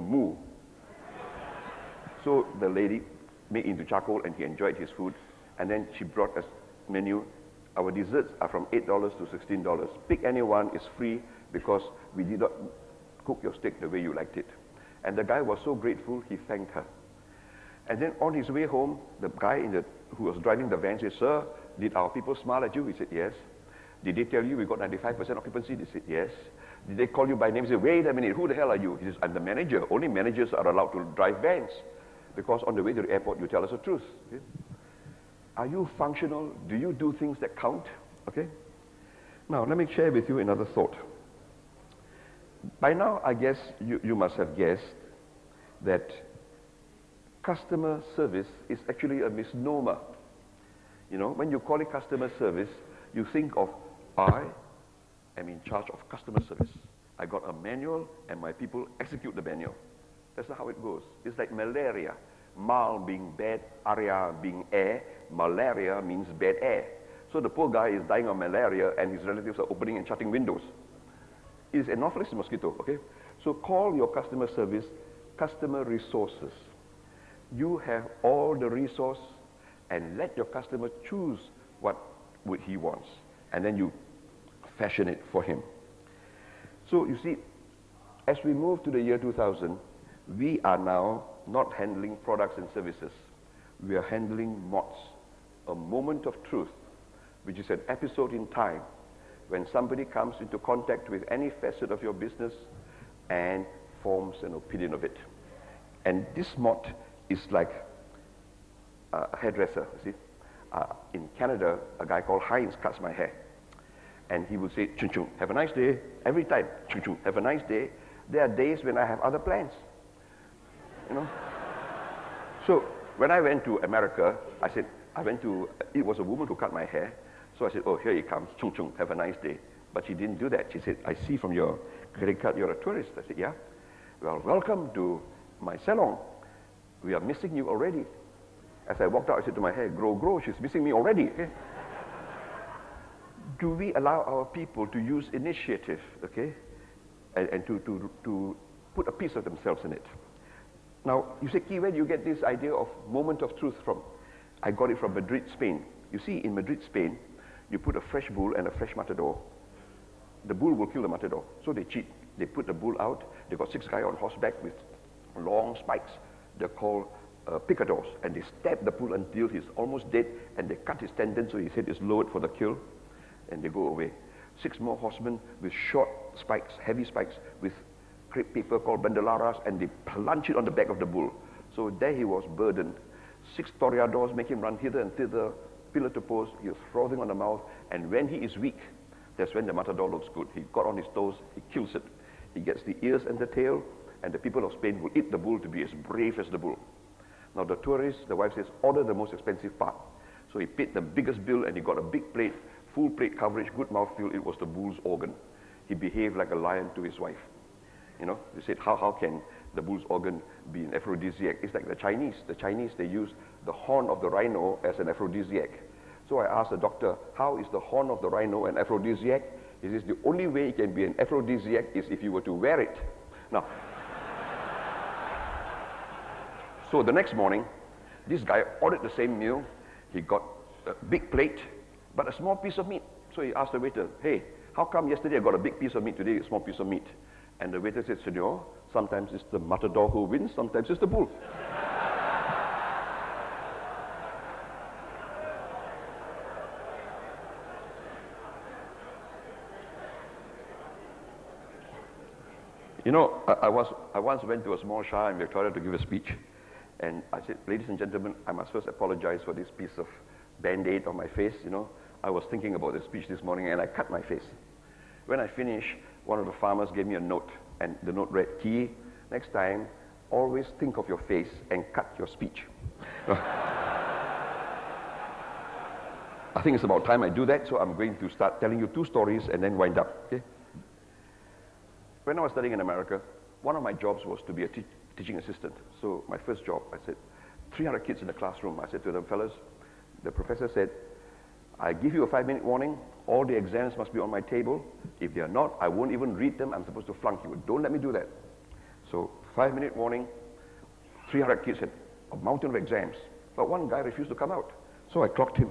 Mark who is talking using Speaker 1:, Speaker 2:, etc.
Speaker 1: moo. So the lady made into charcoal and he enjoyed his food. And then she brought us menu. Our desserts are from $8 to $16. Pick any one, it's free because we did not cook your steak the way you liked it. And the guy was so grateful, he thanked her. And then on his way home, the guy who was driving the van said, "Sir, did our people smile at you?" He said, "Yes." "Did they tell you we got 95% occupancy?" They said, "Yes." "Did they call you by name?" He said, "Wait a minute, who the hell are you?" He says, "I'm the manager. Only managers are allowed to drive vans. Because on the way to the airport, you tell us the truth." Okay? Are you functional? Do you do things that count? Okay? Now, let me share with you another thought. By now, I guess you must have guessed that customer service is actually a misnomer. You know, when you call it customer service, you think of, I am in charge of customer service. I got a manual and my people execute the manual. That's not how it goes. It's like malaria. Mal being bad, aria being air, malaria means bad air. So the poor guy is dying of malaria and his relatives are opening and shutting windows. It's Anopheles mosquito, okay? So call your customer service customer resources. You have all the resource and let your customer choose what would he wants. And then you fashion it for him. So you see, as we move to the year 2000, we are now not handling products and services. We are handling MOTS, a moment of truth, which is an episode in time when somebody comes into contact with any facet of your business and forms an opinion of it. And this MOT is like a hairdresser, you see. In Canada, a guy called Heinz cuts my hair. And he will say, "Chung chung, have a nice day." Every time, "Chung chung, have a nice day." There are days when I have other plans. You know? So when I went to America, it was a woman who cut my hair. So I said, "Oh, here he comes, chung chung, have a nice day." But she didn't do that. She said, "I see from your credit card you're a tourist." I said, "Yeah." "Well, welcome to my salon. We are missing you already." As I walked out, I said to my hair, "Grow, grow, she's missing me already." Okay? Do we allow our people to use initiative, okay, and to put a piece of themselves in it? Now, you say, "Key, where do you get this idea of moment of truth from?" I got it from Madrid, Spain. You see, in Madrid, Spain, you put a fresh bull and a fresh matador. The bull will kill the matador, so they cheat. They put the bull out. They got 6 guys on horseback with long spikes. They're called picadors, and they stab the bull until he's almost dead, and they cut his tendon so his head is lowered for the kill, and they go away. 6 more horsemen with short spikes, heavy spikes, with crepe paper called bandelaras, and they plunge it on the back of the bull. So there he was burdened. 6 toreadors make him run hither and thither, pillar to post, he was frothing on the mouth, and when he is weak, that's when the matador looks good. He got on his toes, he kills it. He gets the ears and the tail, and the people of Spain will eat the bull to be as brave as the bull. Now the tourist, the wife says, "Order the most expensive part." So he paid the biggest bill, and he got a big plate, full plate coverage, good mouthfeel. It was the bull's organ. He behaved like a lion to his wife. You know, they said, how can the bull's organ be an aphrodisiac? It's like the Chinese. The Chinese, they use the horn of the rhino as an aphrodisiac. So I asked the doctor, how is the horn of the rhino an aphrodisiac? He says, the only way it can be an aphrodisiac is if you were to wear it. Now, so the next morning, this guy ordered the same meal. He got a big plate, but a small piece of meat. So he asked the waiter, "Hey, how come yesterday I got a big piece of meat, today a small piece of meat?" And the waiter said, "Senor, sometimes it's the matador who wins, sometimes it's the bull." You know, I once went to a small shire in Victoria to give a speech, and I said, "Ladies and gentlemen, I must first apologize for this piece of Band-Aid on my face. You know, I was thinking about the speech this morning and I cut my face." When I finished, one of the farmers gave me a note, and the note read, "Key, next time, always think of your face and cut your speech." I think it's about time I do that, so I'm going to start telling you 2 stories and then wind up. Okay? When I was studying in America, one of my jobs was to be a teaching assistant. So my first job, I said, 300 kids in the classroom. I said to them, "Fellas," the professor said, "I give you a 5-minute warning. All the exams must be on my table. If they are not, I won't even read them. I'm supposed to flunk you. Don't let me do that." So 5-minute warning, 300 kids had a mountain of exams, but one guy refused to come out. So I clocked him.